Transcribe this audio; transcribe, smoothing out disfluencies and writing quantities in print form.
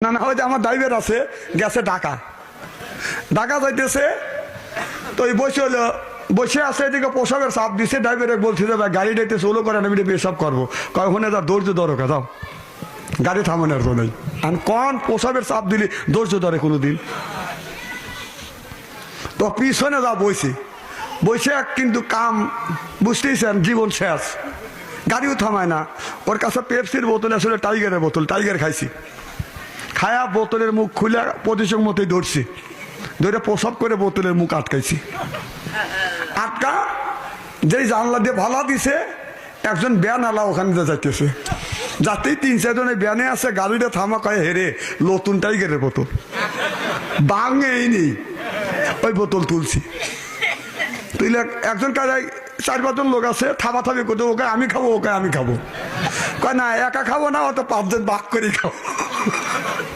না না, হয়তো আমার ড্রাইভার আছে গেছে ঢাকা যাইতেছে, তো ওই বসে আছে, এদিকে পোশাকের চাপ দিচ্ছে, ড্রাইভারে বলছে যে ভাই গাড়ি ডাইতে চলো করে আমি পেশাব করবো, ওখানে যা ধৈর্য ধরো যাও, গাড়ি থামানোর তো নেই। আর কোন পোশাকের চাপ দিলি ধৈর্য ধরে কোনোদিন? তো পিছনে যা বসে কিন্তু কাম বুঝতেইছেন, জীবন শেষ, গাড়িও থামায় না। ওর কাছে পেপসির বোতল, আসলে টাইগারের বোতল, টাইগার খাইছি, খায়া বোতলের মুখ খুলে প্রতিশোধ মতোই ধরছি, ধরে প্রসব করে বোতলের মুখ আটকাইছি। আটকা যেই জানলা দিয়ে ভালা দিছে, একজন ব্যান আলা ওখানে যাইতেছে, যাতেই 3-4 ব্যানে আছে, গাড়িটা থামা কয়ে হেরে নতুন টাইগারের বোতল বাঙেই নেই, ওই বোতল তুলছি। তুইলে একজন কাজায় 4-5 লোক আছে, থামাথামি করতে, ওকে আমি খাবো, ওকে আমি খাবো, কয় না একা খাবো না, অত 5 জন ভাগ করে খাবো।